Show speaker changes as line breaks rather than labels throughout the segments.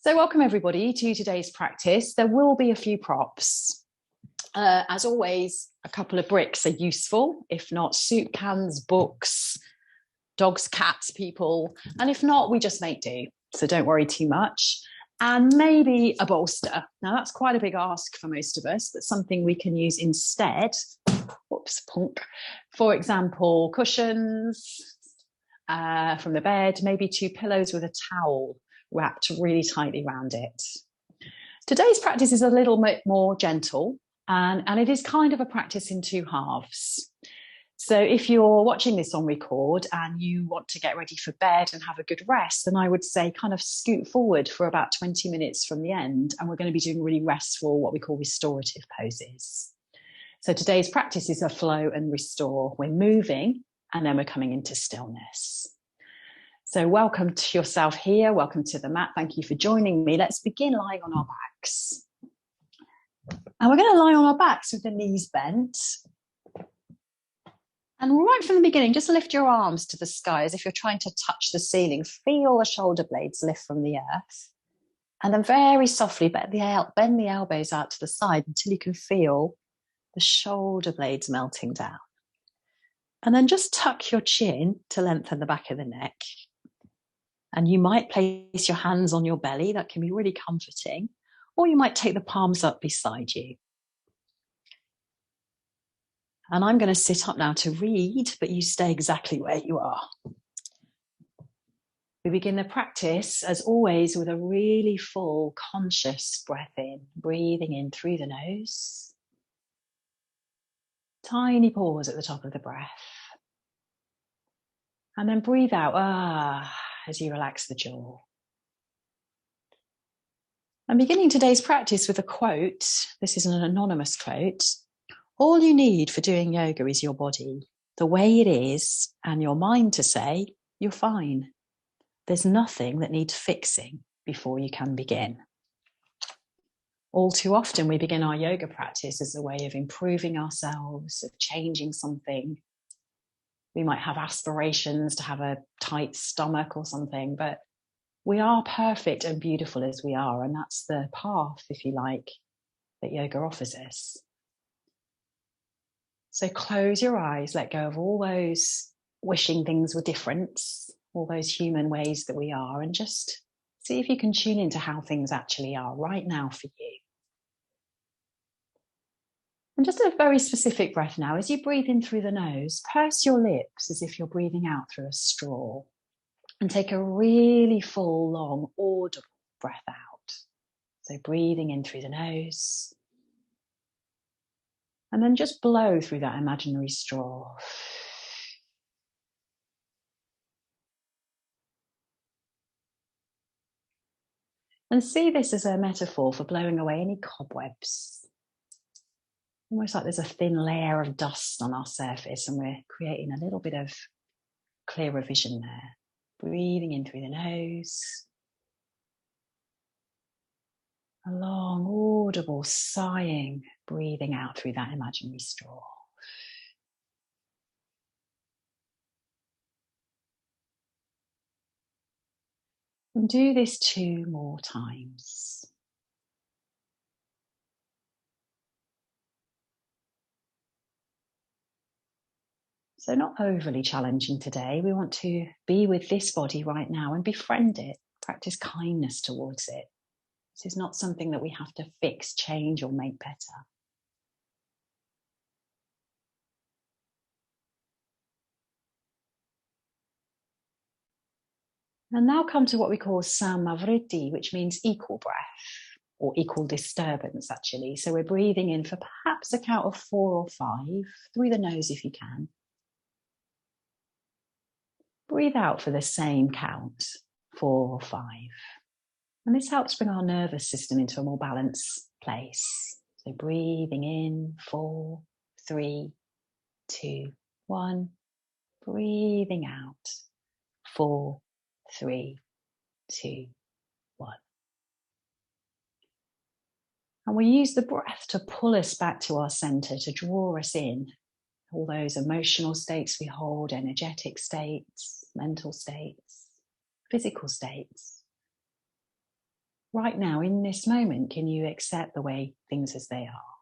So welcome everybody to today's practice. There will be a few props. As always, a couple of bricks are useful. If not, soup cans, books, dogs, cats, people. And if not, we just make do. So don't worry too much. And maybe a bolster. Now that's quite a big ask for most of us, but something we can use instead. Whoops, punk. For example, cushions from the bed, maybe two pillows with a towel wrapped really tightly around it. Today's practice is a little bit more gentle, and it is kind of a practice in two halves. So if you're watching this on record and you want to get ready for bed and have a good rest, then I would say kind of scoot forward for about 20 minutes from the end, and we're going to be doing really restful, what we call restorative poses. So today's practice is a flow and restore. We're moving and then we're coming into stillness. So welcome to yourself here. Welcome to the mat. Thank you for joining me. Let's begin lying on our backs. And we're going to lie on our backs with the knees bent. And right from the beginning, just lift your arms to the sky as if you're trying to touch the ceiling. Feel the shoulder blades lift from the earth. And then very softly bend the elbows out to the side until you can feel the shoulder blades melting down. And then just tuck your chin to lengthen the back of the neck. And you might place your hands on your belly. That can be really comforting. Or you might take the palms up beside you. And I'm going to sit up now to read, but you stay exactly where you are. We begin the practice, as always, with a really full, conscious breath in. Breathing in through the nose. Tiny pause at the top of the breath. And then breathe out, as you relax the jaw. I'm beginning today's practice with a quote. This is an anonymous quote. All you need for doing yoga is your body, the way it is, and your mind to say, you're fine. There's nothing that needs fixing before you can begin. All too often we begin our yoga practice as a way of improving ourselves, of changing something. We might have aspirations to have a tight stomach or something, but we are perfect and beautiful as we are. And that's the path, if you like, that yoga offers us. So close your eyes, let go of all those wishing things were different, all those human ways that we are, and just see if you can tune into how things actually are right now for you. And just a very specific breath now. As you breathe in through the nose, purse your lips as if you're breathing out through a straw. And take a really full, long, audible breath out. So breathing in through the nose. And then just blow through that imaginary straw. And see this as a metaphor for blowing away any cobwebs. Almost like there's a thin layer of dust on our surface and we're creating a little bit of clearer vision there. Breathing in through the nose. A long, audible sighing, breathing out through that imaginary straw. And do this 2 more times. So not overly challenging today. We want to be with this body right now and befriend it, practice kindness towards it. This is not something that we have to fix, change, or make better. And now come to what we call samavriti, which means equal breath, or equal disturbance, actually. So we're breathing in for perhaps a count of 4 or 5, through the nose if you can. Breathe out for the same count, 4 or 5. And this helps bring our nervous system into a more balanced place. So breathing in, 4, 3, 2, 1. Breathing out, 4, 3, 2, 1. And we use the breath to pull us back to our center, to draw us in. All those emotional states we hold, energetic states, mental states, physical states. right now in this moment, can you accept the way things as they are?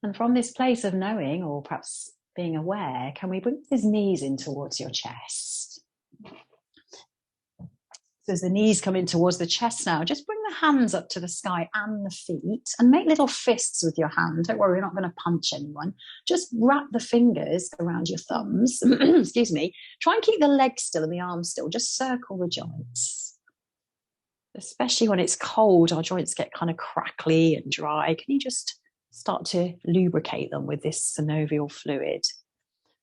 And from this place of knowing, or perhaps being aware, can we bring his knees in towards your chest? So as the knees come in towards the chest now, just bring the hands up to the sky and the feet and make little fists with your hand. Don't worry, we're not going to punch anyone. Just wrap the fingers around your thumbs. Excuse me. Try and keep the legs still and the arms still. Just circle the joints. Especially when it's cold, our joints get kind of crackly and dry. Can you just start to lubricate them with this synovial fluid?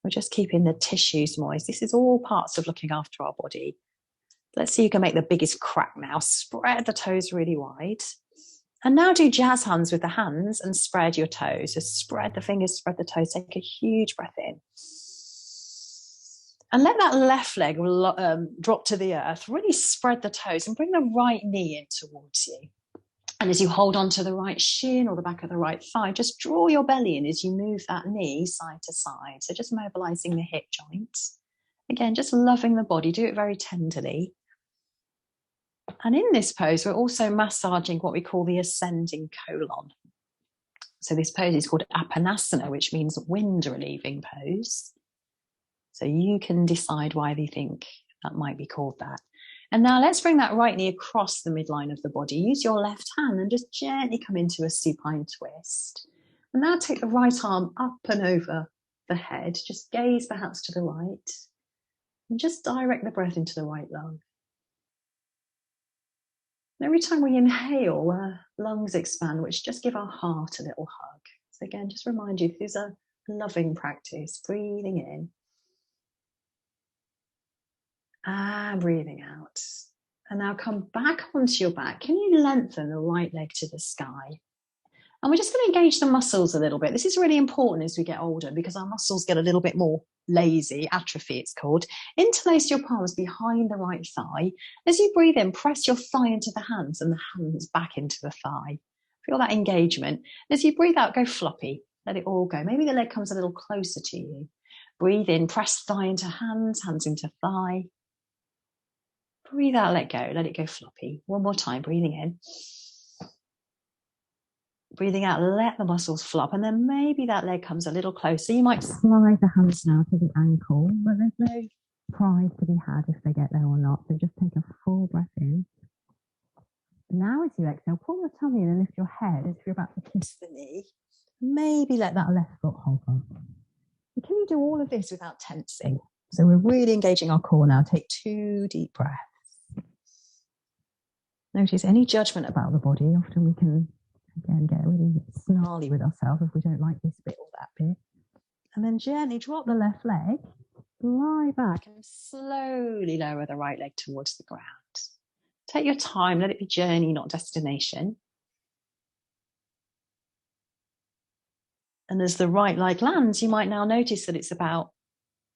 We're just keeping the tissues moist. This is all parts of looking after our body. Let's see, you can make the biggest crack now. Spread the toes really wide. And now do jazz hands with the hands and spread your toes. So spread the fingers, spread the toes. Take a huge breath in. And let that left leg drop to the earth. Really spread the toes and bring the right knee in towards you. And as you hold on to the right shin or the back of the right thigh, just draw your belly in as you move that knee side to side. So just mobilizing the hip joints. Again, just loving the body. Do it very tenderly. And in this pose, we're also massaging what we call the ascending colon. So this pose is called Apanasana, which means wind relieving pose. So you can decide why you think that might be called that. And now let's bring that right knee across the midline of the body. Use your left hand and just gently come into a supine twist. And now take the right arm up and over the head. Just gaze perhaps to the right. And just direct the breath into the right lung. Every time we inhale, our lungs expand, which just give our heart a little hug. So again, just remind you, this is a loving practice. Breathing in and breathing out. And now come back onto your back. Can you lengthen the right leg to the sky? And we're just going to engage the muscles a little bit. This is really important as we get older because our muscles get a little bit more lazy, atrophy it's called. Interlace your palms behind the right thigh. As you breathe in, press your thigh into the hands and the hands back into the thigh. Feel that engagement. As you breathe out, go floppy. Let it all go. Maybe the leg comes a little closer to you. Breathe in, press thigh into hands, hands into thigh. Breathe out, let go. Let it go floppy. One more time, breathing in. Breathing out, let the muscles flop, and then maybe that leg comes a little closer. You might slide the hands now to the ankle, but there's no prize to be had if they get there or not. So just take a full breath in. Now as you exhale, pull the tummy in and lift your head as if you're about to kiss the knee. Maybe let that left foot hover. And can you do all of this without tensing? So we're really engaging our core now. Take 2 deep breaths. Notice any judgment about the body. Often we can again, get really snarly with ourselves if we don't like this bit or that bit. And then gently drop the left leg, lie back and slowly lower the right leg towards the ground. Take your time, let it be journey, not destination. And as the right leg lands, you might now notice that it's about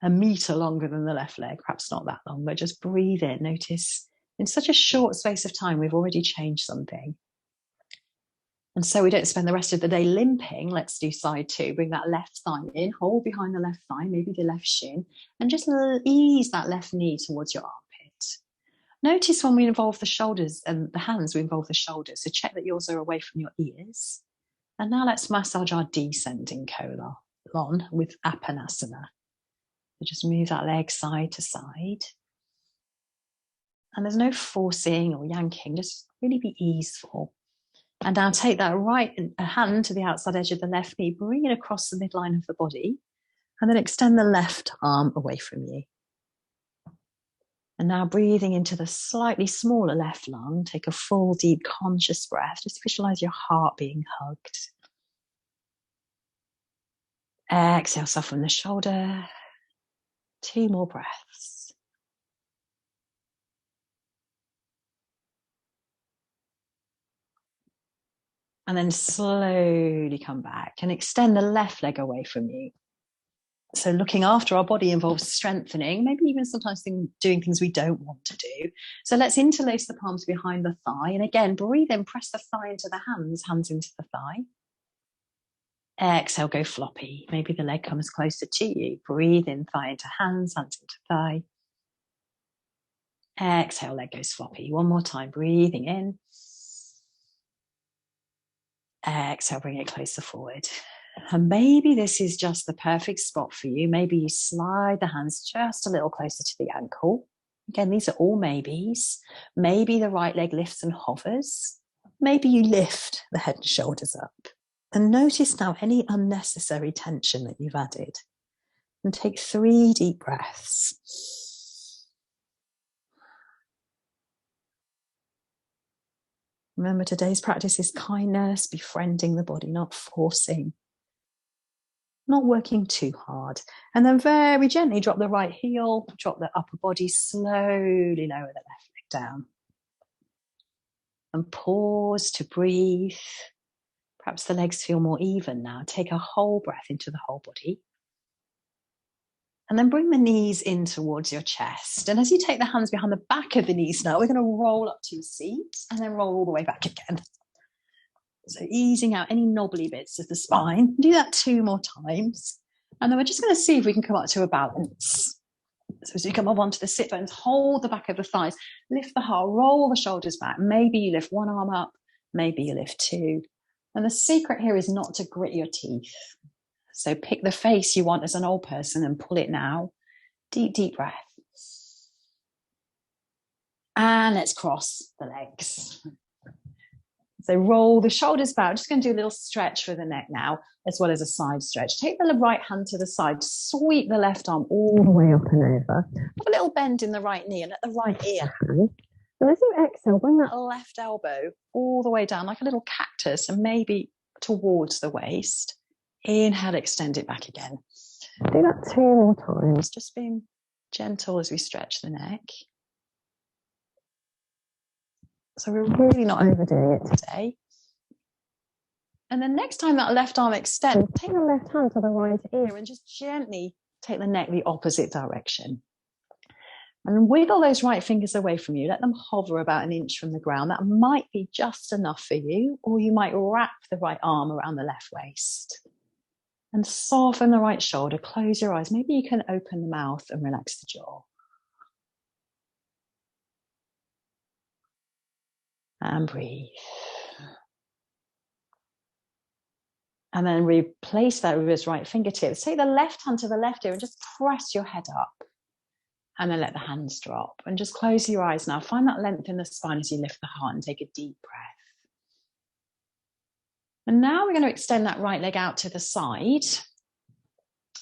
1 meter longer than the left leg, perhaps not that long, but just breathe in. Notice in such a short space of time, we've already changed something. And so we don't spend the rest of the day limping. Let's do side 2. Bring that left thigh in, hold behind the left thigh, maybe the left shin, and just ease that left knee towards your armpit. Notice when we involve the shoulders and the hands, we involve the shoulders. So check that yours are away from your ears. And now let's massage our descending colon with Apanasana. So just move that leg side to side. And there's no forcing or yanking, just really be easeful. And now take that right hand to the outside edge of the left knee, bring it across the midline of the body, and then extend the left arm away from you. And now breathing into the slightly smaller left lung, take a full, deep, conscious breath. Just visualize your heart being hugged. Exhale, soften the shoulder. 2 more breaths. And then slowly come back and extend the left leg away from you. So looking after our body involves strengthening, maybe even sometimes doing things we don't want to do. So let's interlace the palms behind the thigh. And again, breathe in, press the thigh into the hands, hands into the thigh. Exhale, go floppy. Maybe the leg comes closer to you. Breathe in, thigh into hands, hands into thigh. Exhale, leg goes floppy. One more time, breathing in. Exhale, bring it closer forward. And maybe this is just the perfect spot for you. Maybe you slide the hands just a little closer to the ankle. Again, these are all maybes. Maybe the right leg lifts and hovers. Maybe you lift the head and shoulders up. And notice now any unnecessary tension that you've added. And take 3 deep breaths. Remember, today's practice is kindness, befriending the body, not forcing, not working too hard. And then very gently drop the right heel, drop the upper body, slowly lower the left leg down. And pause to breathe. Perhaps the legs feel more even now. Take a whole breath into the whole body. And then bring the knees in towards your chest. And as you take the hands behind the back of the knees now, we're going to roll up to your seat and then roll all the way back again. So easing out any knobbly bits of the spine. Do that 2 more times. And then we're just going to see if we can come up to a balance. So as you come up onto the sit bones, hold the back of the thighs, lift the heart, roll the shoulders back. Maybe you lift 1 arm up, maybe you lift 2. And the secret here is not to grit your teeth. So pick the face you want as an old person and pull it now. Deep, deep breath. And let's cross the legs. So roll the shoulders back. I'm just going to do a little stretch for the neck now, as well as a side stretch. Take the right hand to the side, sweep the left arm all the way up and over. Have a little bend in the right knee and let the right ear hang. And as you exhale, bring that left elbow all the way down like a little cactus and maybe towards the waist. Inhale, extend it back again. Do that 2 more times, just being gentle as we stretch the neck. So we're really not overdoing it today. And then next time that left arm extends, take the left hand to the right ear and just gently take the neck the opposite direction. And wiggle those right fingers away from you. Let them hover about 1 inch from the ground. That might be just enough for you, or you might wrap the right arm around the left waist. And soften the right shoulder, close your eyes. Maybe you can open the mouth and relax the jaw. And breathe. And then replace that with his right fingertips. Take the left hand to the left ear and just press your head up. And then let the hands drop. And just close your eyes now. Find that length in the spine as you lift the heart and take a deep breath. And now we're going to extend that right leg out to the side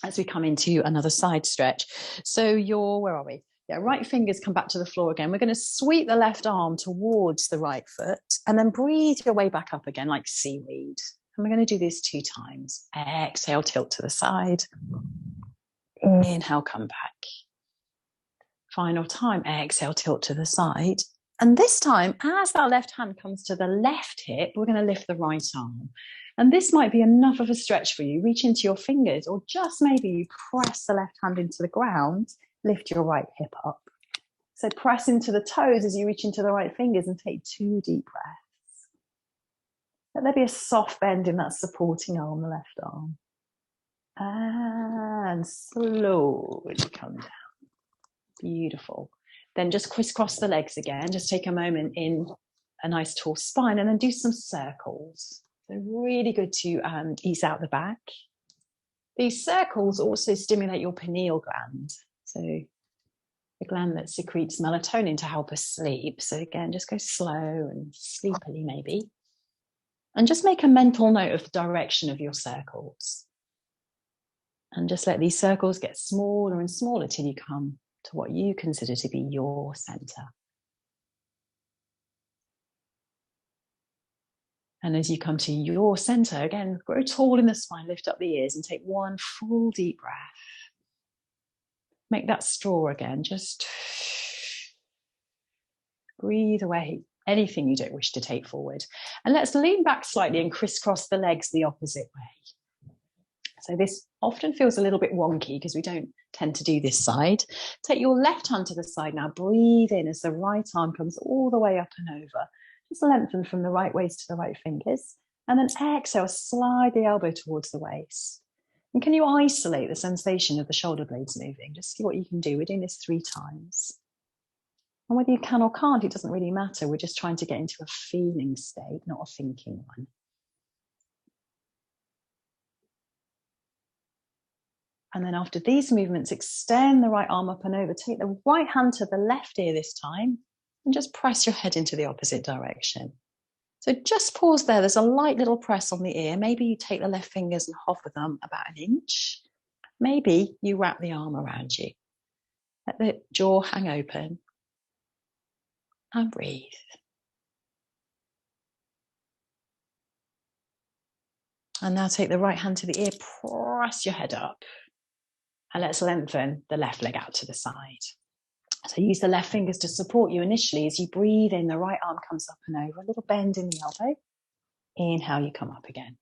as we come into another side stretch. So where are we? Yeah, right fingers come back to the floor again. We're going to sweep the left arm towards the right foot and then breathe your way back up again like seaweed. And we're going to do this 2 times. Exhale, tilt to the side. Inhale, come back. Final time, exhale, tilt to the side. And this time, as that left hand comes to the left hip, we're going to lift the right arm. And this might be enough of a stretch for you. Reach into your fingers, or just maybe you press the left hand into the ground, lift your right hip up. So press into the toes as you reach into the right fingers and take 2 deep breaths. Let there be a soft bend in that supporting arm, the left arm. And slowly come down. Beautiful. Then just crisscross the legs again. Just take a moment in a nice tall spine and then do some circles. So really good to ease out the back. These circles also stimulate your pineal gland. So the gland that secretes melatonin to help us sleep. So again, just go slow and sleepily maybe. And just make a mental note of the direction of your circles. And just let these circles get smaller and smaller till you come to what you consider to be your center. And as you come to your center, again, grow tall in the spine, lift up the ears and take 1 full deep breath. Make that straw again, just breathe away anything you don't wish to take forward. And let's lean back slightly and crisscross the legs the opposite way. So this often feels a little bit wonky because we don't tend to do this side. Take your left hand to the side now. Breathe in as the right arm comes all the way up and over. Just lengthen from the right waist to the right fingers. And then exhale, slide the elbow towards the waist. And can you isolate the sensation of the shoulder blades moving? Just see what you can do. We're doing this 3 times. And whether you can or can't, it doesn't really matter. We're just trying to get into a feeling state, not a thinking one. And then after these movements, extend the right arm up and over. Take the right hand to the left ear this time and just press your head into the opposite direction. So just pause there. There's a light little press on the ear. Maybe you take the left fingers and hover them about an inch. Maybe you wrap the arm around you. Let the jaw hang open and breathe. And now take the right hand to the ear, press your head up. And let's lengthen the left leg out to the side. So use the left fingers to support you initially. As you breathe in, the right arm comes up and over, a little bend in the elbow. Inhale, you come up again.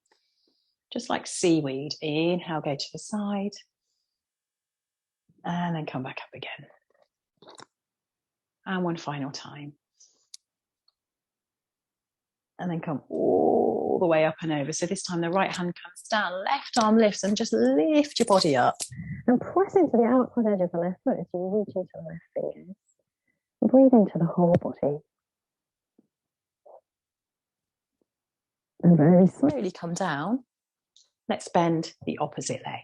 Just like seaweed. Inhale, go to the side. And then come back up again. And one final time. And then come all the way up and over. So this time the right hand comes down, left arm lifts, and just lift your body up. And press into the outside edge of the left foot as you reach into the left fingers. Breathe into the whole body. And very slowly come down. Let's bend the opposite leg.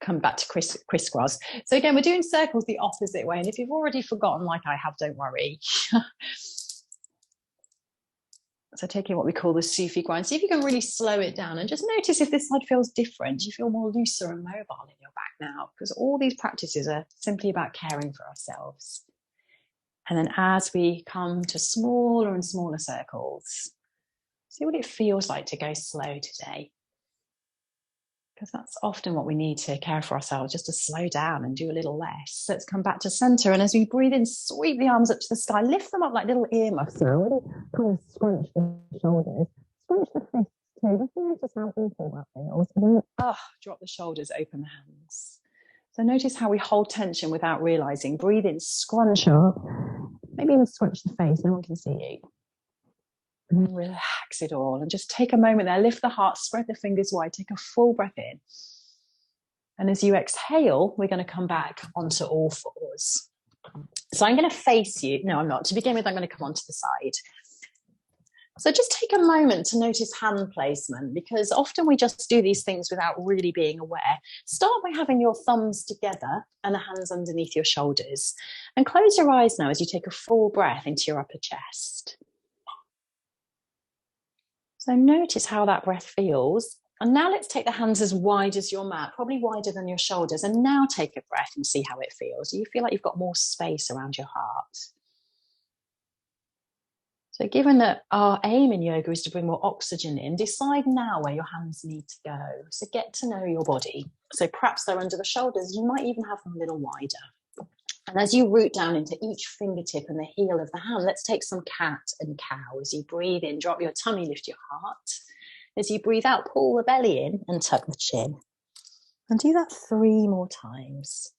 Come back to crisscross. So again, we're doing circles the opposite way. And if you've already forgotten, like I have, don't worry. So taking what we call the Sufi grind. See if you can really slow it down and just notice if this side feels different. You feel more looser and mobile in your back now, because all these practices are simply about caring for ourselves. And then as we come to smaller and smaller circles, see what it feels like to go slow today. Because that's often what we need to care for ourselves, just to slow down and do a little less. Let's come back to center. And as we breathe in, sweep the arms up to the sky, lift them up like little earmuffs now. Really kind of scrunch the shoulders, scrunch the fists too. Just notice how awful that feels. And then, drop the shoulders, open the hands. So notice how we hold tension without realizing. Breathe in, scrunch up. Maybe even scrunch the face, no one can see you. And then relax it all and just take a moment there, lift the heart, spread the fingers wide, take a full breath in. And as you exhale, we're going to come back onto all fours. So I'm going to face you. No, I'm not. To begin with, I'm going to come onto the side. So just take a moment to notice hand placement, because often we just do these things without really being aware. Start by having your thumbs together and the hands underneath your shoulders. And close your eyes now as you take a full breath into your upper chest. So notice how that breath feels. And now let's take the hands as wide as your mat, probably wider than your shoulders. And now take a breath and see how it feels. You feel like you've got more space around your heart. So given that our aim in yoga is to bring more oxygen in, decide now where your hands need to go. So get to know your body. So perhaps they're under the shoulders. You might even have them a little wider. And as you root down into each fingertip and the heel of the hand, let's take some cat and cow. As you breathe in, drop your tummy, lift your heart. As you breathe out, pull the belly in and tuck the chin. And do that 3 more times.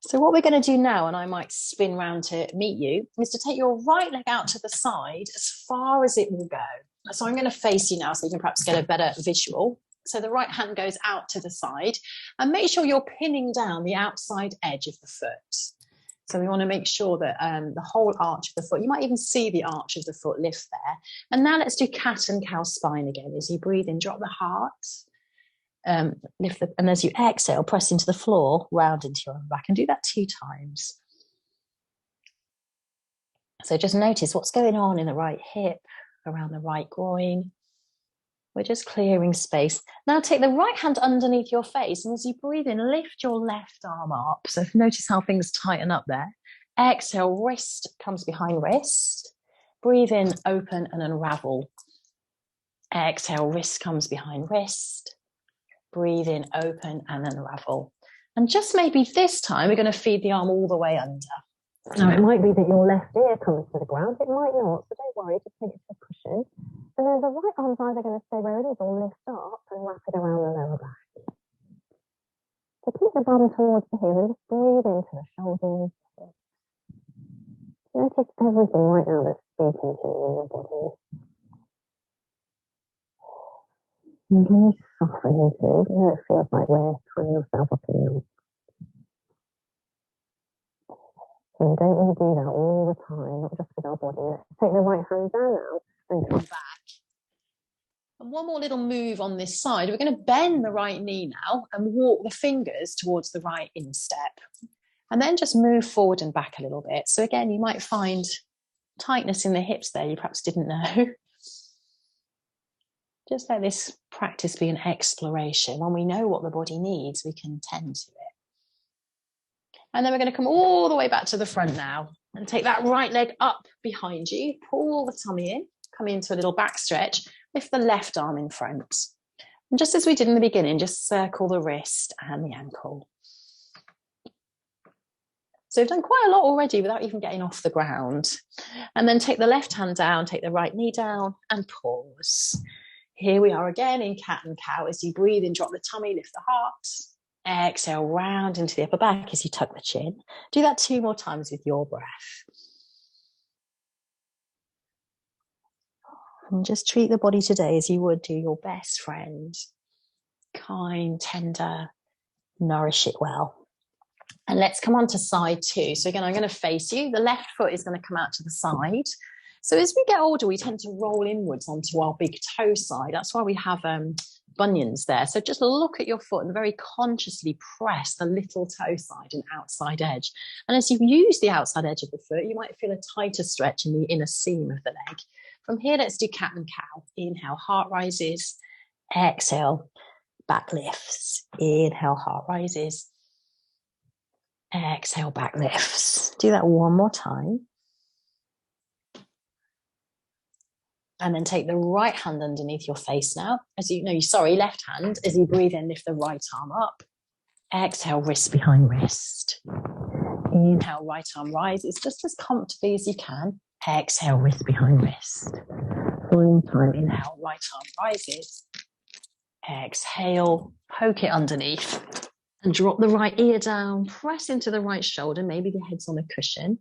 So what we're going to do now, and I might spin round to meet you, is to take your right leg out to the side as far as it will go. So I'm going to face you now so you can perhaps get a better visual. So the right hand goes out to the side, and make sure you're pinning down the outside edge of the foot. So we want to make sure that the whole arch of the foot, you might even see the arch of the foot lift there. And now let's do cat and cow spine again. As you breathe in, drop the heart. Lift the, and as you exhale, press into the floor, round into your back, and do that 2 times. So just notice what's going on in the right hip, around the right groin. We're just clearing space. Now take the right hand underneath your face, and as you breathe in, lift your left arm up. So notice how things tighten up there. Exhale, wrist comes behind wrist. Breathe in, open and unravel. Exhale, wrist comes behind wrist. Breathe in, open and unravel. And just maybe this time, we're going to feed the arm all the way under. Now, it might be that your left ear comes to the ground. It might not, so don't worry, just take it to the cushion. And then the right arm's either going to stay where it is or lift up and wrap it around the lower back. So keep the bum towards the heel and just breathe into the shoulders. Notice everything right now that's
speaking to your body. And really soften into it. It feels like we're pulling yourself up in your. So you don't really do that all the time, not just with our body. Let's take the right hand down now and come back.
And one more little move on this side. We're going to bend the right knee now and walk the fingers towards the right instep. And then just move forward and back a little bit. So again, you might find tightness in the hips there you perhaps didn't know. Just let this practice be an exploration. When we know what the body needs, we can tend to it. And then we're going to come all the way back to the front now and take that right leg up behind you. Pull the tummy in, come into a little back stretch. Lift the left arm in front. And just as we did in the beginning, just circle the wrist and the ankle. So we've done quite a lot already without even getting off the ground. And then take the left hand down, take the right knee down and pause. Here we are again in cat and cow. As you breathe in, drop the tummy, lift the heart. Exhale, round into the upper back as you tuck the chin. Do that 2 more times with your breath. And just treat the body today as you would do your best friend. Kind, tender, nourish it well. And let's come on to side 2. So again, I'm going to face you. The left foot is going to come out to the side. So as we get older, we tend to roll inwards onto our big toe side. That's why we have bunions there. So just look at your foot and very consciously press the little toe side and outside edge. And as you use the outside edge of the foot, you might feel a tighter stretch in the inner seam of the leg. From here, let's do cat and cow. Inhale, heart rises. Exhale, back lifts. Inhale, heart rises. Exhale, back lifts. Do that one more time. And then take the right hand underneath your face now. Left hand. As you breathe in, lift the right arm up. Exhale, wrist behind wrist. Inhale, right arm rises just as comfortably as you can. Exhale, wrist behind wrist. Full time, inhale, right arm rises. Exhale, poke it underneath. And drop the right ear down, press into the right shoulder, maybe the head's on a cushion.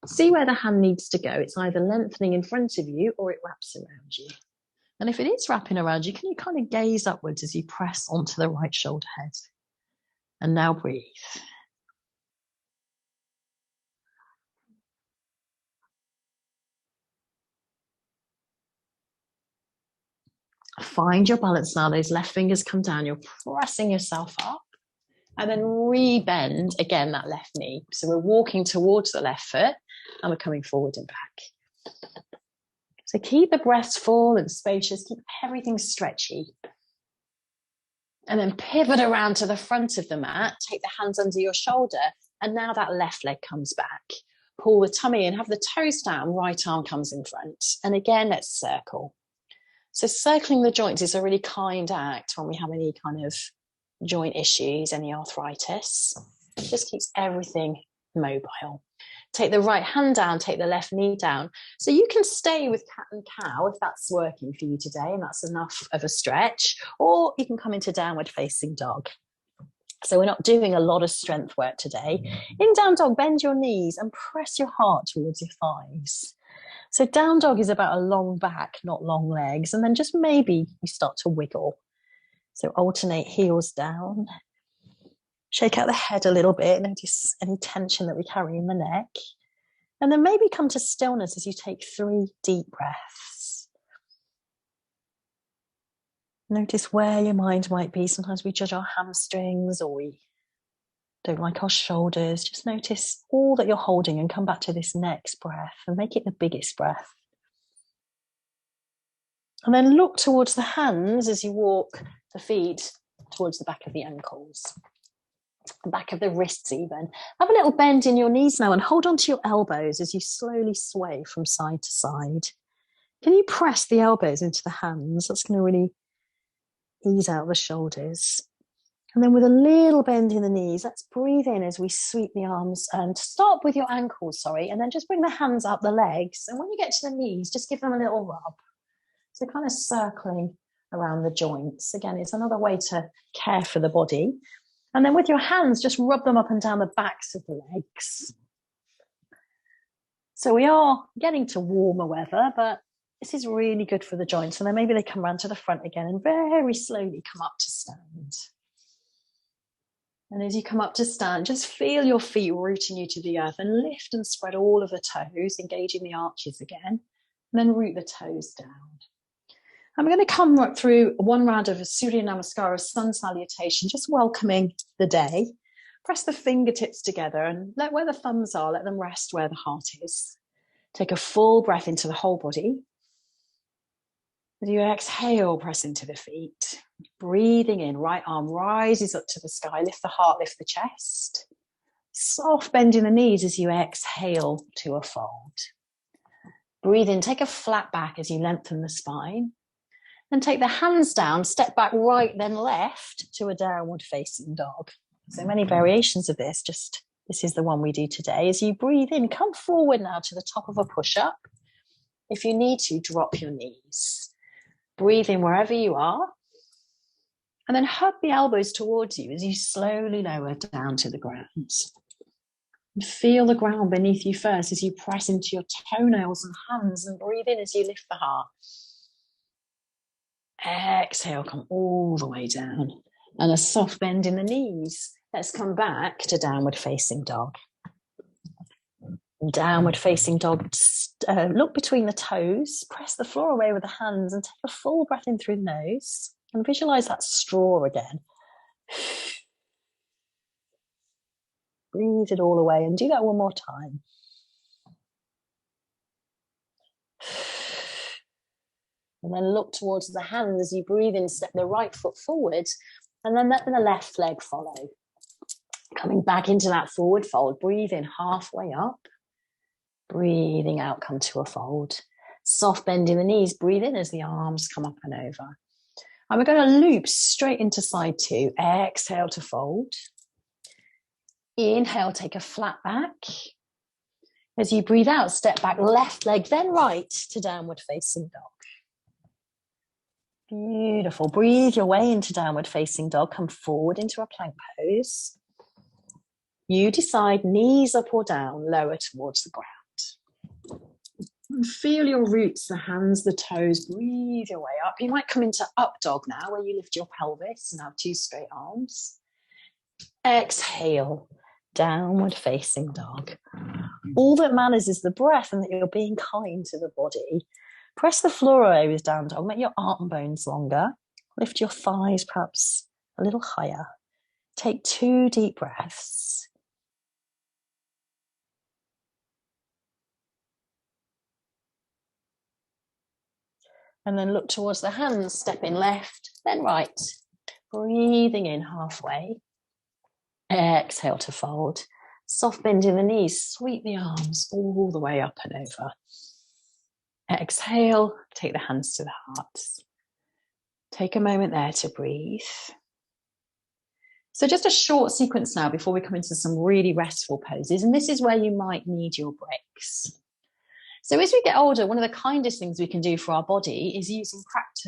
See where the hand needs to go. It's either lengthening in front of you or it wraps around you. And if it is wrapping around you, can you kind of gaze upwards as you press onto the right shoulder head? And now breathe. Find your balance now. Those left fingers come down. You're pressing yourself up. And then re-bend, again, that left knee. So we're walking towards the left foot and we're coming forward and back. So keep the breaths full and spacious. Keep everything stretchy. And then pivot around to the front of the mat. Take the hands under your shoulder. And now that left leg comes back. Pull the tummy in, have the toes down, right arm comes in front. And again, let's circle. So circling the joints is a really kind act when we have any kind of joint issues, any arthritis. It just keeps everything mobile. Take the right hand down, take the left knee down. So you can stay with cat and cow if that's working for you today and that's enough of a stretch, or you can come into downward facing dog. So we're not doing a lot of strength work today. In down dog, bend your knees and press your heart towards your thighs. So down dog is about a long back, not long legs. And then just maybe you start to wiggle. So alternate heels down. Shake out the head a little bit. Notice any tension that we carry in the neck. And then maybe come to stillness as you take 3 deep breaths. Notice where your mind might be. Sometimes we judge our hamstrings or we don't like our shoulders. Just notice all that you're holding and come back to this next breath and make it the biggest breath. And then look towards the hands as you walk the feet towards the back of the ankles, the back of the wrists even. Have a little bend in your knees now and hold on to your elbows as you slowly sway from side to side. Can you press the elbows into the hands? That's going to really ease out the shoulders. And then with a little bend in the knees, let's breathe in as we sweep the arms and start with your ankles, and then just bring the hands up the legs. And when you get to the knees, just give them a little rub. So kind of circling around the joints. Again, it's another way to care for the body. And then with your hands, just rub them up and down the backs of the legs. So we are getting to warmer weather, but this is really good for the joints. And then maybe they come round to the front again and very slowly come up to stand. And as you come up to stand, just feel your feet rooting you to the earth and lift and spread all of the toes, engaging the arches again, and then root the toes down. I'm going to come through one round of a Surya Namaskara, sun salutation, just welcoming the day. Press the fingertips together and let where the thumbs are, let them rest where the heart is. Take a full breath into the whole body. As you exhale, press into the feet. Breathing in, right arm rises up to the sky. Lift the heart, lift the chest. Soft bend in the knees as you exhale to a fold. Breathe in, take a flat back as you lengthen the spine. Then take the hands down, step back right, then left to a downward facing dog. So many variations of this, just this is the one we do today. As you breathe in, come forward now to the top of a push-up. If you need to, drop your knees. Breathe in wherever you are. And then hug the elbows towards you as you slowly lower down to the ground. And feel the ground beneath you first as you press into your toenails and hands, and breathe in as you lift the heart. Exhale, come all the way down. And a soft bend in the knees. Let's come back to downward facing dog. Downward facing dog, look between the toes, press the floor away with the hands and take a full breath in through the nose and visualize that straw again. Breathe it all away and do that one more time. And then look towards the hands as you breathe in, step the right foot forward and then let the left leg follow. Coming back into that forward fold, breathe in halfway up. Breathing out, come to a fold. Soft bend in the knees, breathe in as the arms come up and over. And we're going to loop straight into side two. Exhale to fold. Inhale, take a flat back. As you breathe out, step back, left leg, then right to downward facing dog. Beautiful. Breathe your way into downward facing dog. Come forward into a plank pose. You decide knees up or down, lower towards the ground. And feel your roots, the hands, the toes. Breathe your way up. You might come into up dog now, where you lift your pelvis and have two straight arms. Exhale, downward facing dog. All that matters is the breath and that you're being kind to the body. Press the floor away with down dog. Make your arm bones longer. Lift your thighs perhaps a little higher. Take 2 deep breaths. And then look towards the hands, step in left, then right. Breathing in halfway. Exhale to fold. Soft bend in the knees, sweep the arms all the way up and over. Exhale, take the hands to the hearts. Take a moment there to breathe. So just a short sequence now before we come into some really restful poses. And this is where you might need your breaks. So as we get older, one of the kindest things we can do for our body is using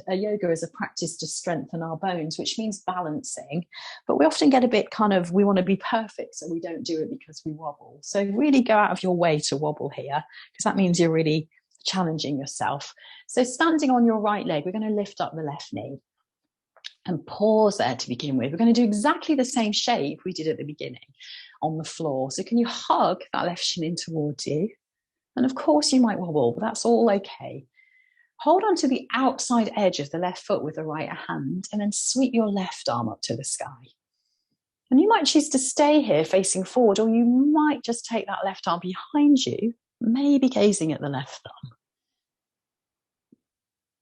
yoga as a practice to strengthen our bones, which means balancing. But we often get a bit we want to be perfect, so we don't do it because we wobble. So really go out of your way to wobble here, because that means you're really challenging yourself. So standing on your right leg, we're going to lift up the left knee and pause there to begin with. We're going to do exactly the same shape we did at the beginning on the floor. So can you hug that left shin in towards you? And of course you might wobble, but that's all okay. Hold on to the outside edge of the left foot with the right hand and then sweep your left arm up to the sky. And you might choose to stay here facing forward, or you might just take that left arm behind you, maybe gazing at the left thumb.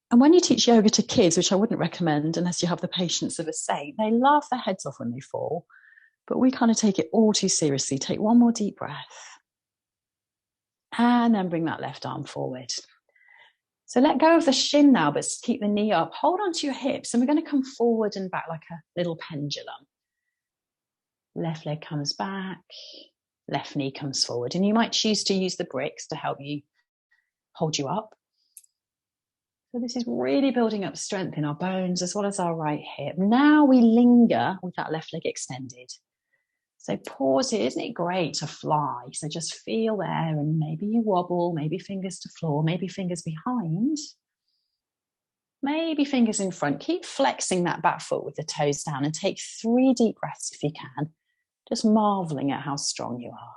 And when you teach yoga to kids, which I wouldn't recommend unless you have the patience of a saint, they laugh their heads off when they fall. But we kind of take it all too seriously. Take one more deep breath. And then bring that left arm forward. So let go of the shin now, but keep the knee up. Hold on to your hips, and we're going to come forward and back like a little pendulum. Left leg comes back, left knee comes forward. And you might choose to use the bricks to help you hold you up. So this is really building up strength in our bones as well as our right hip. Now we linger with that left leg extended. So pause here. Isn't it great to fly? So just feel there, and maybe you wobble, maybe fingers to floor, maybe fingers behind, maybe fingers in front. Keep flexing that back foot with the toes down, and take 3 deep breaths if you can, just marveling at how strong you are.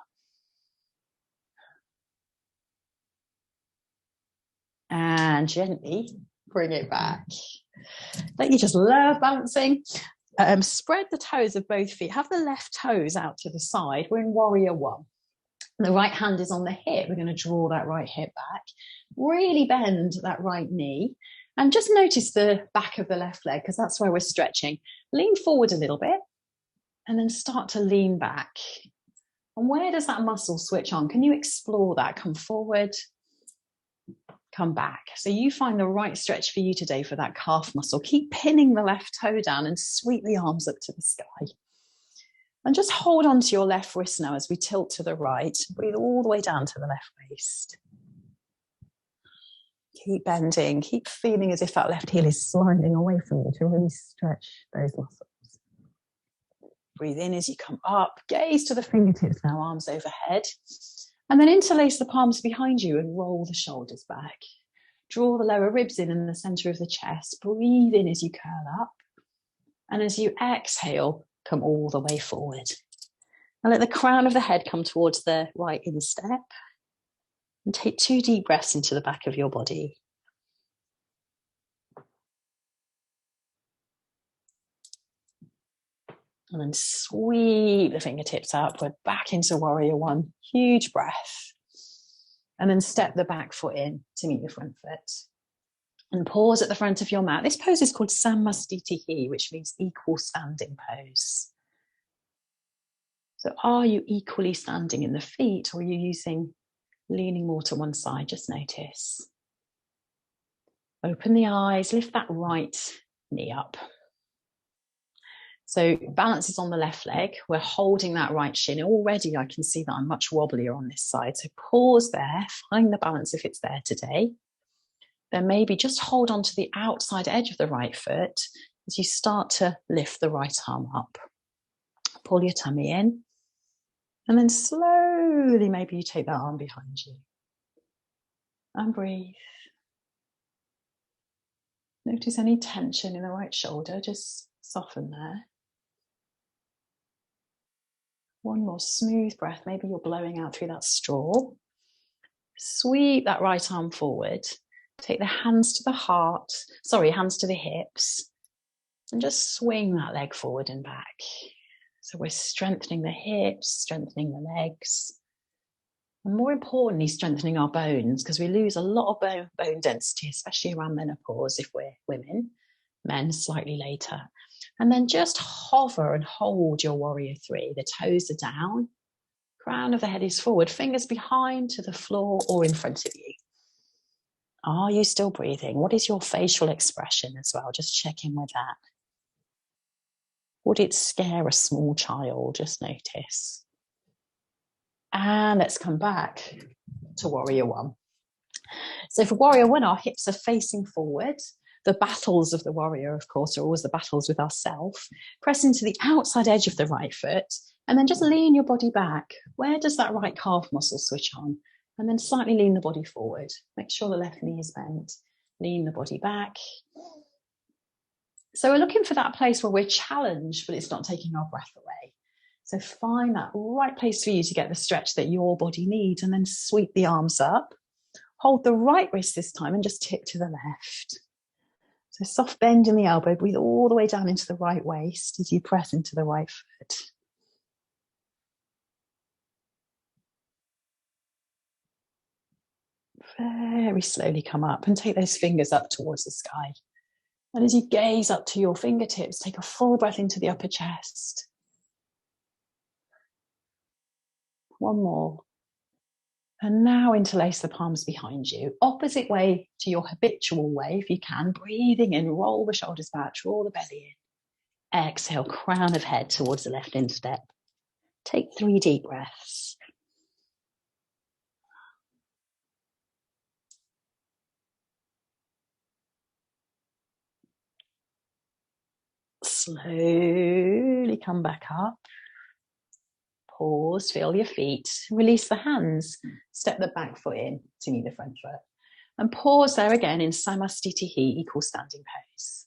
And gently bring it back. Don't you just love balancing? Spread the toes of both feet. Have the left toes out to the side. We're in warrior one. The right hand is on the hip. We're going to draw that right hip back. Really bend that right knee. And just notice the back of the left leg, because that's where we're stretching. Lean forward a little bit and then start to lean back. And where does that muscle switch on? Can you explore that? Come forward, come back. So you find the right stretch for you today for that calf muscle. Keep pinning the left toe down and sweep the arms up to the sky. And just hold on to your left wrist now as we tilt to the right. Breathe all the way down to the left waist. Keep bending. Keep feeling as if that left heel is sliding away from you to really stretch those muscles. Breathe in as you come up. Gaze to the fingertips now, arms overhead. And then interlace the palms behind you and roll the shoulders back. Draw the lower ribs in the center of the chest. Breathe in as you curl up. And as you exhale, come all the way forward. And let the crown of the head come towards the right instep. And take 2 deep breaths into the back of your body. And then sweep the fingertips upward, back into warrior one. Huge breath. And then step the back foot in to meet your front foot. And pause at the front of your mat. This pose is called Sammastitihi, which means equal standing pose. So are you equally standing in the feet, or are you leaning more to one side? Just notice. Open the eyes, lift that right knee up. So balance is on the left leg. We're holding that right shin. Already I can see that I'm much wobblier on this side. So pause there, find the balance if it's there today. Then maybe just hold on to the outside edge of the right foot as you start to lift the right arm up. Pull your tummy in. And then slowly, maybe you take that arm behind you. And breathe. Notice any tension in the right shoulder, just soften there. One more smooth breath. Maybe you're blowing out through that straw. Sweep that right arm forward. Take the hands to the hands to the hips. And just swing that leg forward and back. So we're strengthening the hips, strengthening the legs. And more importantly, strengthening our bones, because we lose a lot of bone density, especially around menopause if we're women, men slightly later. And then just hover and hold your warrior three. The toes are down, crown of the head is forward, fingers behind to the floor or in front of you. Are you still breathing? What is your facial expression as well? Just check in with that. Would it scare a small child? Just notice. And let's come back to warrior one. So for warrior one, our hips are facing forward. The battles of the warrior, of course, are always the battles with ourselves. Press into the outside edge of the right foot and then just lean your body back. Where does that right calf muscle switch on? And then slightly lean the body forward. Make sure the left knee is bent. Lean the body back. So we're looking for that place where we're challenged, but it's not taking our breath away. So find that right place for you to get the stretch that your body needs, and then sweep the arms up. Hold the right wrist this time and just tip to the left. So soft bend in the elbow, breathe all the way down into the right waist as you press into the right foot. Very slowly come up and take those fingers up towards the sky. And as you gaze up to your fingertips, take a full breath into the upper chest. One more. And now interlace the palms behind you. Opposite way to your habitual way, if you can. Breathing in, roll the shoulders back, draw the belly in. Exhale, crown of head towards the left instep. Take 3 deep breaths. Slowly come back up. Pause, feel your feet, release the hands, step the back foot in to meet the front foot. And pause there again in Samastitihi, equal standing pose.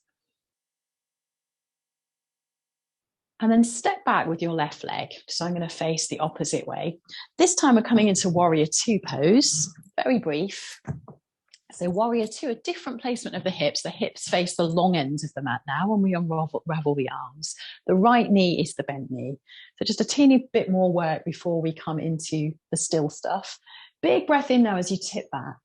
And then step back with your left leg. So I'm going to face the opposite way. This time we're coming into warrior two pose, very brief. So warrior two, a different placement of the hips. The hips face the long ends of the mat now when we unravel the arms. The right knee is the bent knee. So just a teeny bit more work before we come into the still stuff. Big breath in now as you tip back.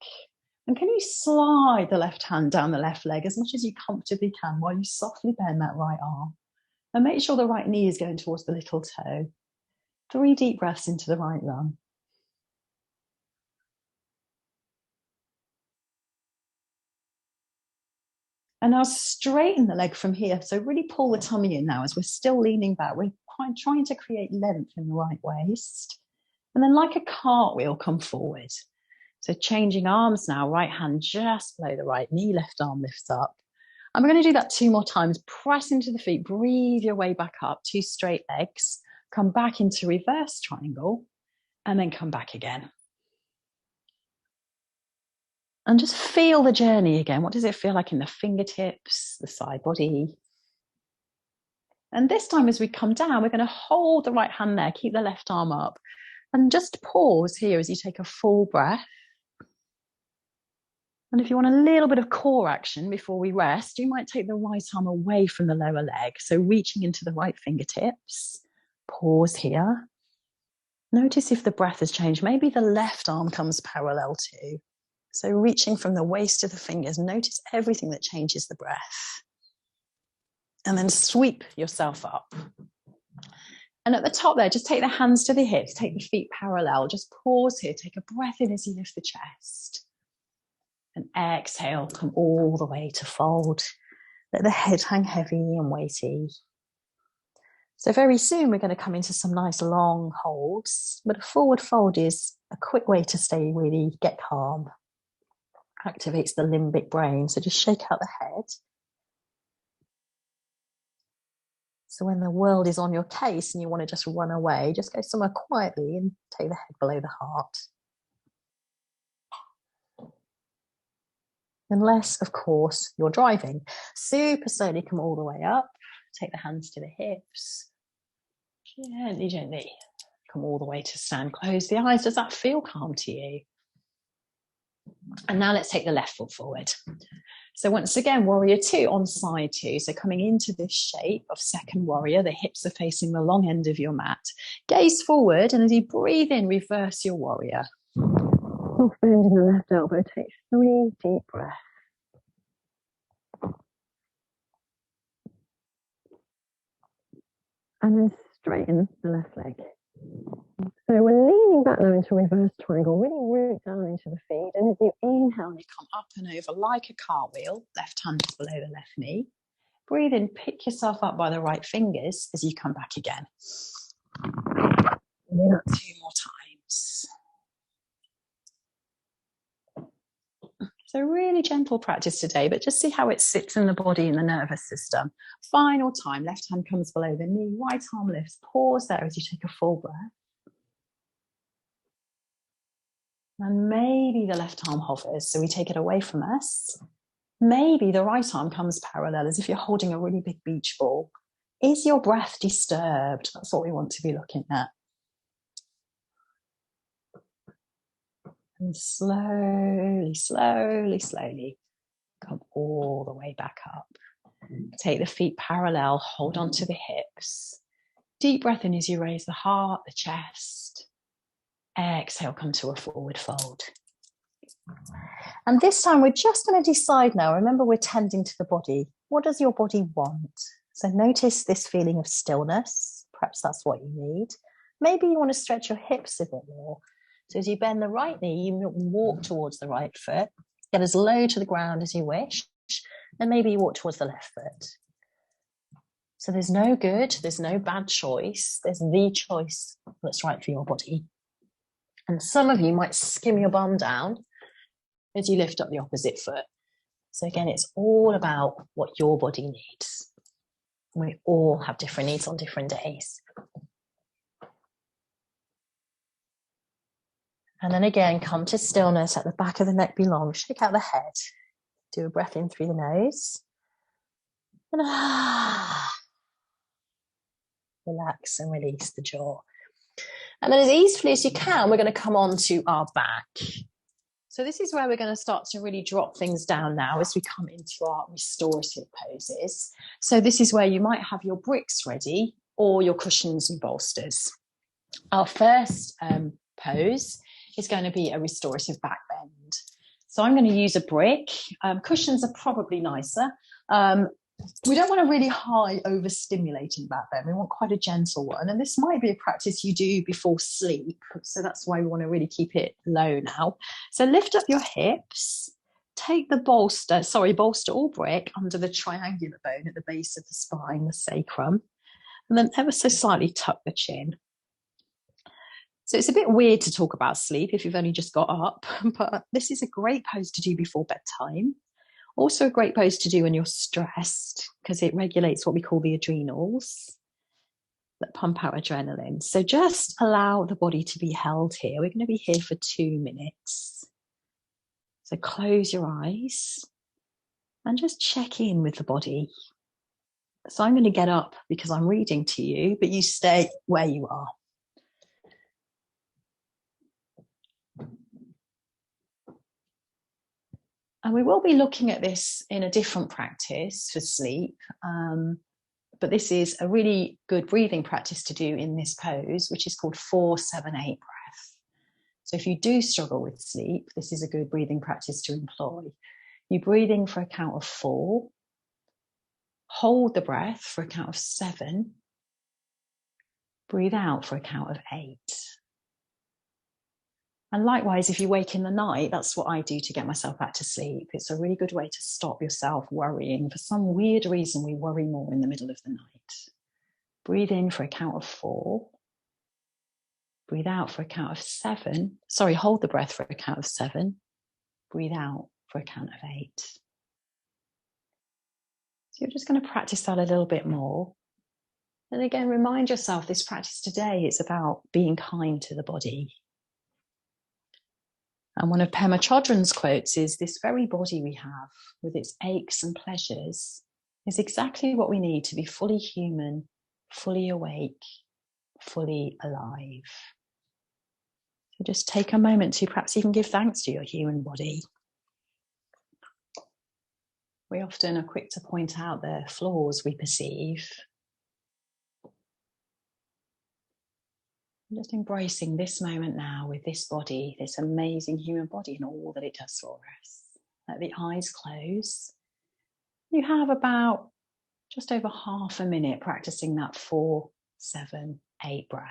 And can you slide the left hand down the left leg as much as you comfortably can while you softly bend that right arm? And make sure the right knee is going towards the little toe. 3 deep breaths into the right lung. And now straighten the leg from here. So really pull the tummy in now as we're still leaning back. We're trying to create length in the right waist. And then like a cartwheel, come forward. So changing arms now, right hand just below the right knee, left arm lifts up. And we're going to do that 2 more times. Press into the feet, breathe your way back up, 2 straight legs. Come back into reverse triangle and then come back again. And just feel the journey again. What does it feel like in the fingertips, the side body? And this time as we come down, we're going to hold the right hand there, keep the left arm up, and just pause here as you take a full breath. And if you want a little bit of core action before we rest, you might take the right arm away from the lower leg. So reaching into the right fingertips, pause here. Notice if the breath has changed. Maybe the left arm comes parallel too. So reaching from the waist to the fingers, notice everything that changes the breath. And then sweep yourself up. And at the top there, just take the hands to the hips, take the feet parallel. Just pause here, take a breath in as you lift the chest. And exhale, come all the way to fold. Let the head hang heavy and weighty. So very soon we're going to come into some nice long holds, but a forward fold is a quick way to stay really, get calm. Activates the limbic brain, so just shake out the head. So when the world is on your case and you want to just run away, just go somewhere quietly and take the head below the heart. Unless, of course, you're driving. Super slowly come all the way up. Take the hands to the hips. Gently, gently come all the way to stand. Close the eyes. Does that feel calm to you? And now let's take the left foot forward. So once again, warrior two on side two. So coming into this shape of second warrior, the hips are facing the long end of your mat. Gaze forward, and as you breathe in, reverse your warrior.
Soft bend in the left elbow. Take 3 deep breaths. And then straighten the left leg. So we're leaning back now into reverse triangle, really root down into the feet. And as you inhale,
you come up and over like a cartwheel, left hand is below the left knee. Breathe in, pick yourself up by the right fingers as you come back again. Do that 2 more times. So really gentle practice today, but just see how it sits in the body and the nervous system. Final time, left hand comes below the knee, right arm lifts. Pause there as you take a full breath. And maybe the left arm hovers, so we take it away from us. Maybe the right arm comes parallel as if you're holding a really big beach ball. Is your breath disturbed? That's what we want to be looking at. And slowly, slowly, slowly come all the way back up. Take the feet parallel, hold on to the hips. Deep breath in as you raise the heart, the chest. Exhale, come to a forward fold. And this time we're just going to decide now, remember we're tending to the body. What does your body want? So notice this feeling of stillness. Perhaps that's what you need. Maybe you want to stretch your hips a bit more. So as you bend the right knee, you walk towards the right foot. Get as low to the ground as you wish. And maybe you walk towards the left foot. So there's no good, there's no bad choice. There's the choice that's right for your body. And some of you might skim your bum down as you lift up the opposite foot. So again, it's all about what your body needs. We all have different needs on different days.
And then again, come to stillness. Let the back of the neck be long. Shake out the head. Do a breath in through the nose. And relax and release the jaw. And then as easily as you can, we're going to come on to our back. So this is where we're going to start to really drop things down now as we come into our restorative poses. So this is where you might have your bricks ready or your cushions and bolsters. Our first pose is going to be a restorative back bend. So I'm going to use a brick. Cushions are probably nicer. We don't want a really high overstimulating back bend. We want quite a gentle one. And this might be a practice you do before sleep. So that's why we want to really keep it low now. So lift up your hips. Take the bolster or brick under the triangular bone at the base of the spine, the sacrum. And then ever so slightly tuck the chin. So it's a bit weird to talk about sleep if you've only just got up, but this is a great pose to do before bedtime. Also a great pose to do when you're stressed because it regulates what we call the adrenals that pump out adrenaline. So just allow the body to be held here. We're going to be here for 2 minutes. So close your eyes and just check in with the body. So I'm going to get up because I'm reading to you, but you stay where you are. And we will be looking at this in a different practice for sleep. But this is a really good breathing practice to do in this pose, which is called 4-7-8 breath. So if you do struggle with sleep, this is a good breathing practice to employ. You breathe in for a count of 4, hold the breath for a count of 7, breathe out for a count of 8. And likewise, if you wake in the night, that's what I do to get myself back to sleep. It's a really good way to stop yourself worrying. For some weird reason, we worry more in the middle of the night. Breathe in for a count of 4. Breathe out for a count of 7. Sorry, hold the breath for a count of 7. Breathe out for a count of 8. So you're just going to practice that a little bit more. And again, remind yourself this practice today is about being kind to the body. And one of Pema Chodron's quotes is, "This very body we have, with its aches and pleasures, is exactly what we need to be fully human, fully awake, fully alive." So just take a moment to perhaps even give thanks to your human body. We often are quick to point out the flaws we perceive. Just embracing this moment now with this body, this amazing human body and all that it does for us. Let the eyes close. You have about just over half a minute practicing that 4-7-8 breath.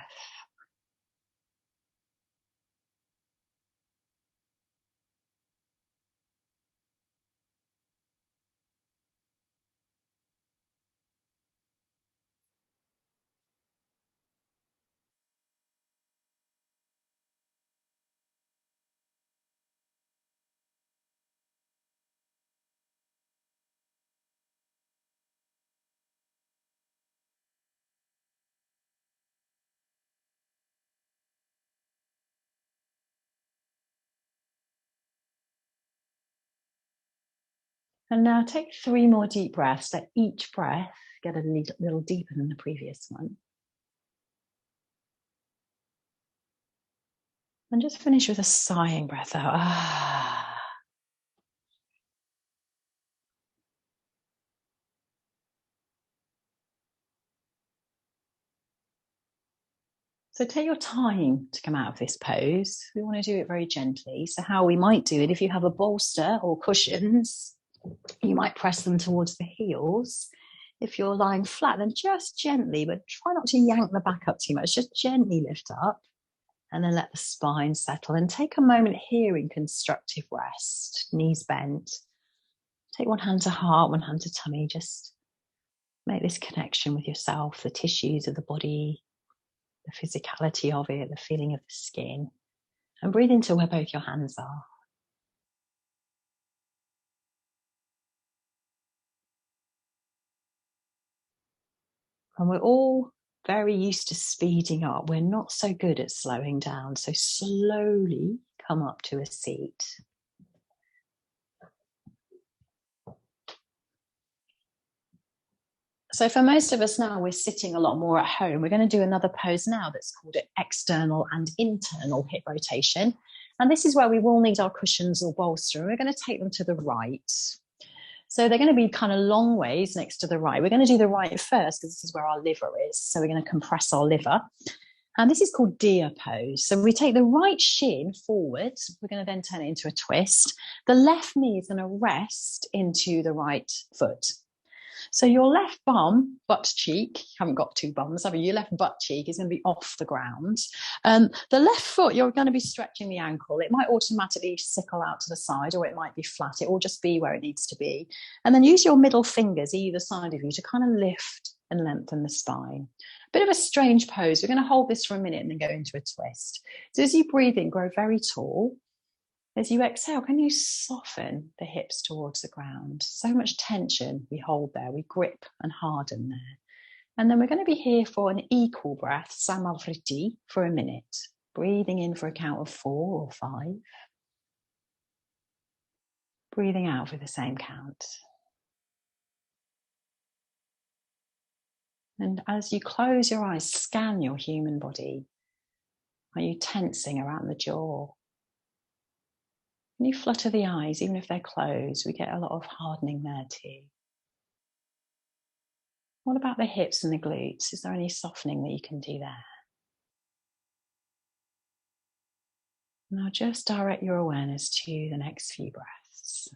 And now take 3 more deep breaths. Let each breath get a little deeper than the previous one. And just finish with a sighing breath out. So take your time to come out of this pose. We want to do it very gently. So how we might do it, if you have a bolster or cushions, you might press them towards the heels. If you're lying flat, then just gently, but try not to yank the back up too much. Just gently lift up and then let the spine settle. And take a moment here in constructive rest, knees bent. Take one hand to heart, one hand to tummy. Just make this connection with yourself, the tissues of the body, the physicality of it, the feeling of the skin. And breathe into where both your hands are. And we're all very used to speeding up. We're not so good at slowing down. So slowly come up to a seat. So for most of us now, we're sitting a lot more at home. We're going to do another pose now that's called an external and internal hip rotation. And this is where we will need our cushions or bolster. And we're going to take them to the right. So they're going to be kind of long ways next to the right. We're going to do the right first because this is where our liver is. So we're going to compress our liver. And this is called deer pose. So we take the right shin forward. We're going to then turn it into a twist. The left knee is going to rest into the right foot. So your left bum, butt cheek, you haven't got two bums, have you? Your left butt cheek is going to be off the ground. The left foot, you're going to be stretching the ankle. It might automatically sickle out to the side, or it might be flat. It will just be where it needs to be. And then use your middle fingers either side of you to kind of lift and lengthen the spine. Bit of a strange pose. We're going to hold this for a minute and then go into a twist. So as you breathe in, grow very tall. As you exhale, can you soften the hips towards the ground? So much tension we hold there, we grip and harden there. And then we're going to be here for an equal breath, samavriti, for a minute. Breathing in for a count of 4 or 5. Breathing out for the same count. And as you close your eyes, scan your human body. Are you tensing around the jaw? When you flutter the eyes, even if they're closed, we get a lot of hardening there too. What about the hips and the glutes? Is there any softening that you can do there? Now just direct your awareness to the next few breaths.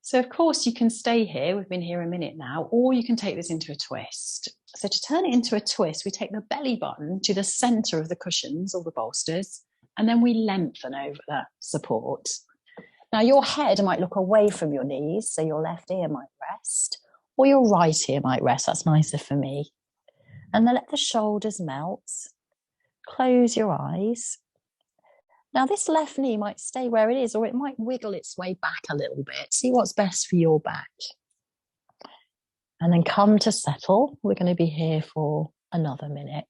So of course you can stay here, we've been here a minute now, or you can take this into a twist. So to turn it into a twist, we take the belly button to the center of the cushions or the bolsters, and then we lengthen over that support. Now your head might look away from your knees, so your left ear might rest, or your right ear might rest, that's nicer for me. And then let the shoulders melt, close your eyes. Now this left knee might stay where it is, or it might wiggle its way back a little bit. See what's best for your back. And then come to settle. We're going to be here for another minute.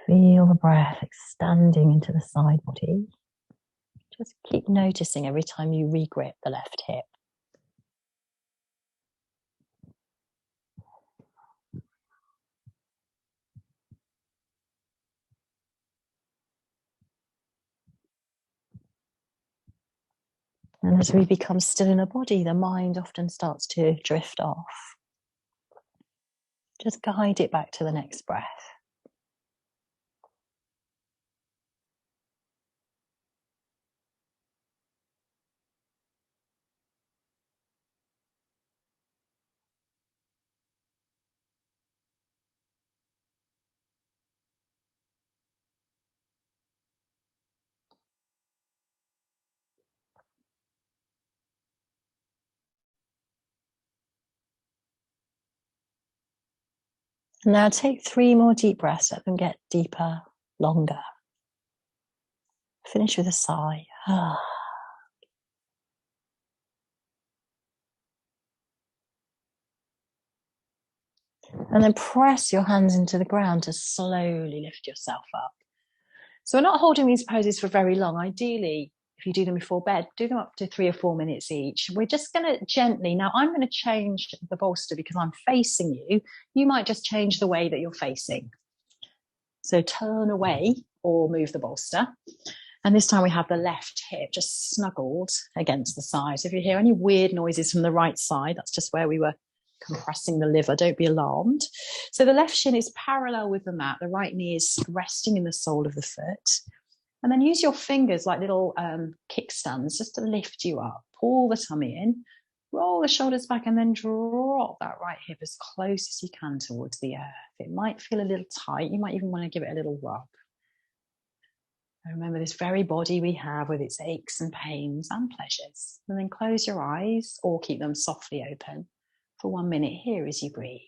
Feel the breath expanding into the side body. Just keep noticing every time you re-grip the left hip. And as we become still in the body, the mind often starts to drift off. Just guide it back to the next breath. Now take 3 more deep breaths, let them get deeper, longer. Finish with a sigh. And then press your hands into the ground to slowly lift yourself up. So we're not holding these poses for very long. Ideally, if you do them before bed, do them up to 3 or 4 minutes each. We're just going to gently, now I'm going to change the bolster because I'm facing you. You might just change the way that you're facing. So turn away or move the bolster. And this time we have the left hip just snuggled against the side. So if you hear any weird noises from the right side, that's just where we were compressing the liver. Don't be alarmed. So the left shin is parallel with the mat. The right knee is resting in the sole of the foot. And then use your fingers like little kickstands just to lift you up. Pull the tummy in, roll the shoulders back, and then drop that right hip as close as you can towards the earth. It might feel a little tight. You might even want to give it a little rub. And remember this very body we have with its aches and pains and pleasures. And then close your eyes or keep them softly open for 1 minute here as you breathe.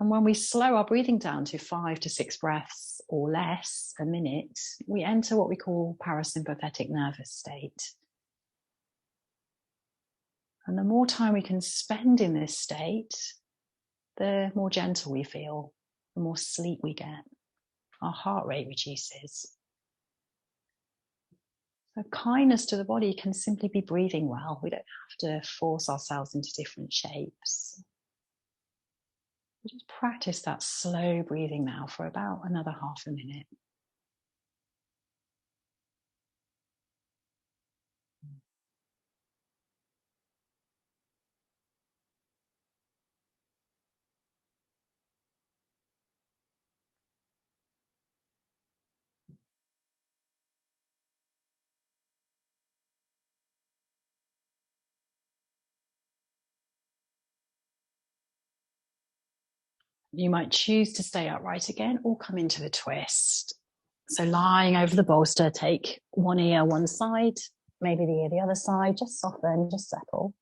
And when we slow our breathing down to 5 to 6 breaths or less a minute, we enter what we call parasympathetic nervous state. And the more time we can spend in this state, the more gentle we feel, the more sleep we get. Our heart rate reduces. So kindness to the body can simply be breathing well. We don't have to force ourselves into different shapes. We just practice that slow breathing now for about another half a minute. You might choose to stay upright again or come into the twist. So lying over the bolster, take one ear one side, maybe the ear the other side, just soften, just settle.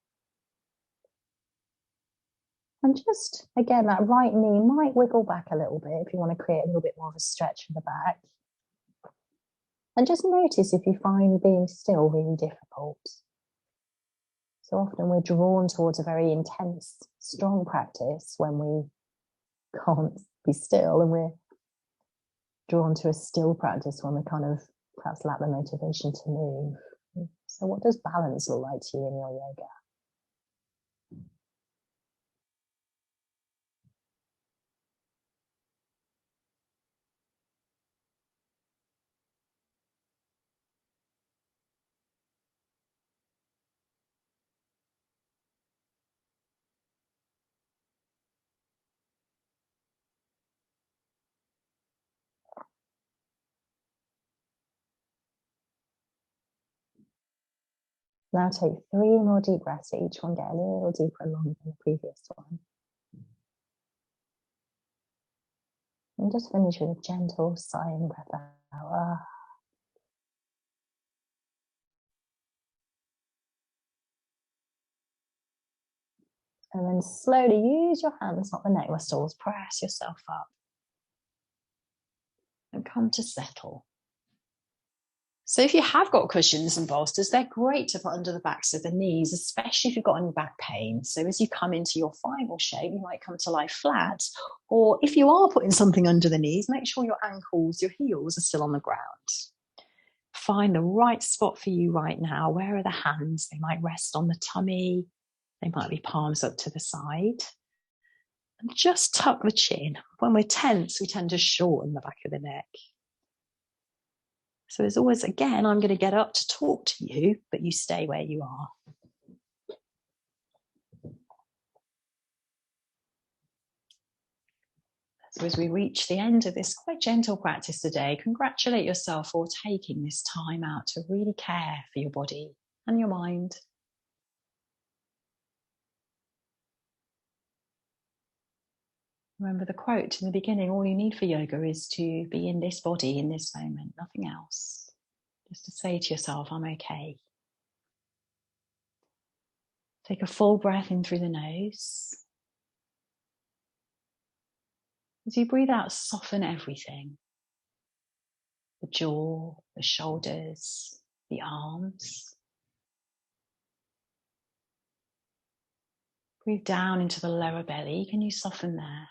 And just, again, that right knee might wiggle back a little bit if you want to create a little bit more of a stretch for the back. And just notice if you find being still really difficult. So often we're drawn towards a very intense, strong practice when we can't be still, and we're drawn to a still practice when we kind of perhaps lack the motivation to move. So what does balance look like to you in your yoga? Now take 3 more deep breaths, each one get a little deeper and longer than the previous one. And just finish with a gentle sighing breath out. And then slowly use your hands, not the neck muscles, press yourself up. And come to settle. So if you have got cushions and bolsters, they're great to put under the backs of the knees, especially if you've got any back pain. So as you come into your final shape, you might come to lie flat. Or if you are putting something under the knees, make sure your ankles, your heels are still on the ground. Find the right spot for you right now. Where are the hands? They might rest on the tummy. They might be palms up to the side. And just tuck the chin. When we're tense, we tend to shorten the back of the neck. So as always, again, I'm going to get up to talk to you, but you stay where you are. So as we reach the end of this quite gentle practice today, congratulate yourself for taking this time out to really care for your body and your mind. Remember the quote in the beginning, all you need for yoga is to be in this body, in this moment, nothing else. Just to say to yourself, I'm okay. Take a full breath in through the nose. As you breathe out, soften everything. The jaw, the shoulders, the arms. Breathe down into the lower belly. Can you soften there?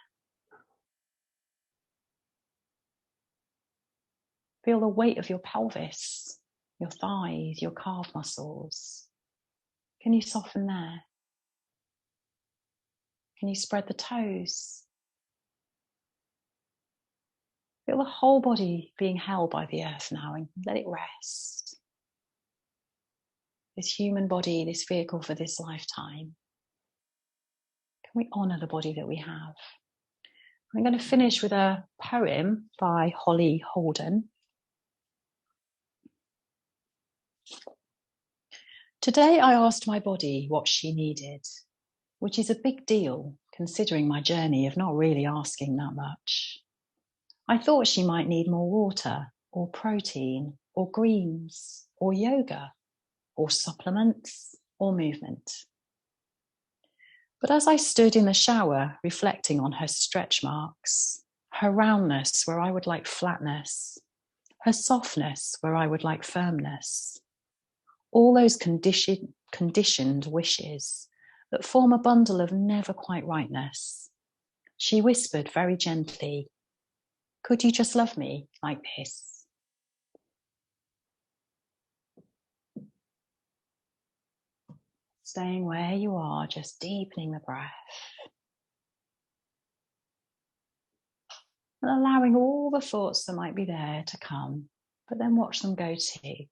Feel the weight of your pelvis, your thighs, your calf muscles. Can you soften there? Can you spread the toes? Feel the whole body being held by the earth now and let it rest. This human body, this vehicle for this lifetime. Can we honour the body that we have? I'm going to finish with a poem by Holly Holden. Today I asked my body what she needed, which is a big deal considering my journey of not really asking that much. I thought she might need more water or protein or greens or yoga or supplements or movement. But as I stood in the shower, reflecting on her stretch marks, her roundness where I would like flatness, her softness where I would like firmness, all those conditioned wishes that form a bundle of never quite rightness, she whispered very gently, "Could you just love me like this?" Staying where you are, just deepening the breath. And allowing all the thoughts that might be there to come, but then watch them go too.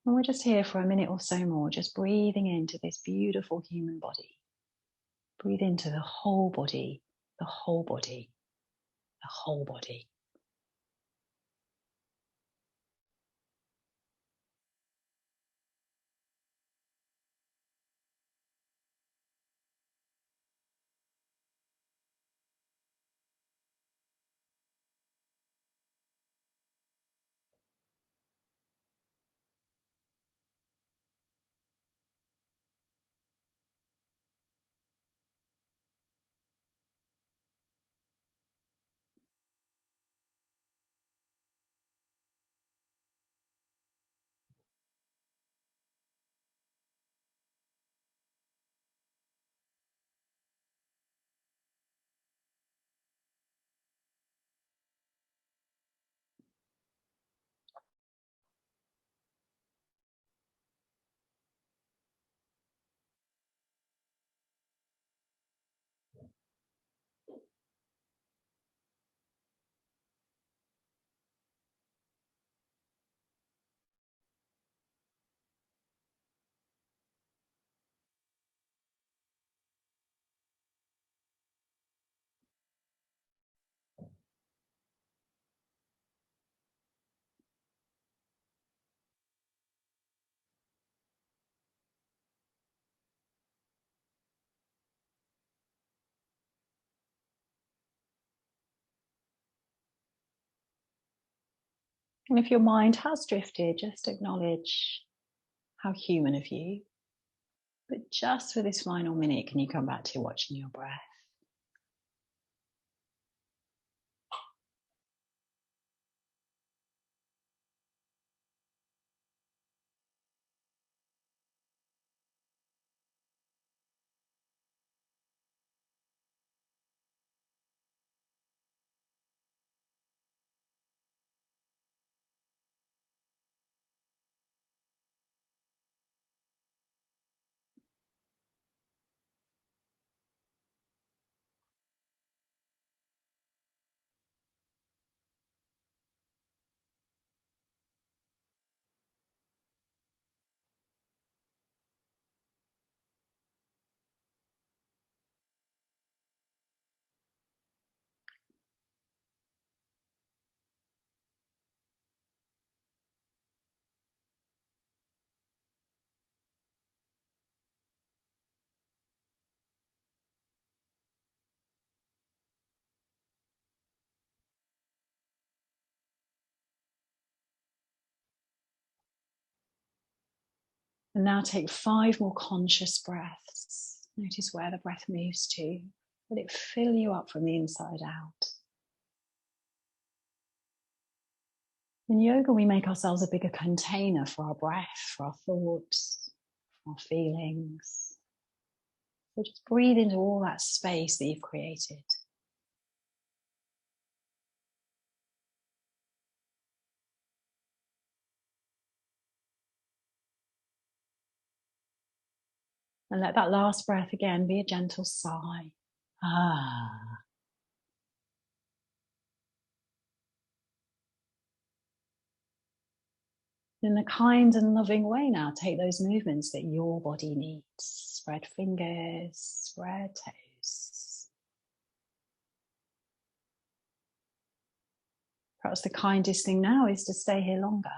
And we're just here for a minute or so more, just breathing into this beautiful human body. Breathe into the whole body, the whole body, the whole body. And if your mind has drifted, just acknowledge how human of you. But just for this final minute, can you come back to watching your breath? And now take 5 more conscious breaths. Notice where the breath moves to. Let it fill you up from the inside out. In yoga, we make ourselves a bigger container for our breath, for our thoughts, for our feelings. So just breathe into all that space that you've created. And let that last breath again be a gentle sigh. Ah. In a kind and loving way now, take those movements that your body needs. Spread fingers, spread toes. Perhaps the kindest thing now is to stay here longer.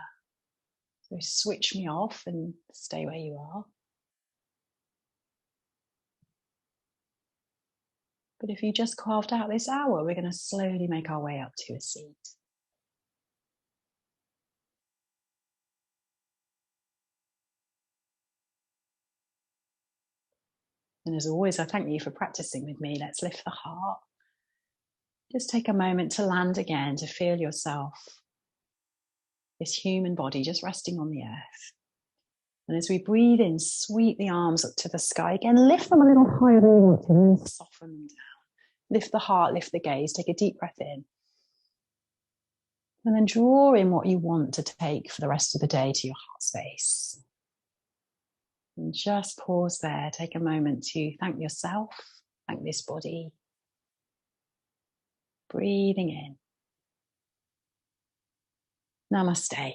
So switch me off and stay where you are. But if you just carved out this hour, we're going to slowly make our way up to a seat. And as always, I thank you for practicing with me. Let's lift the heart. Just take a moment to land again, to feel yourself, this human body just resting on the earth. And as we breathe in, sweep the arms up to the sky. Again, lift them a little higher than you want to, and soften them down. Lift the heart, lift the gaze. Take a deep breath in. And then draw in what you want to take for the rest of the day to your heart space. And just pause there. Take a moment to thank yourself, thank this body. Breathing in. Namaste.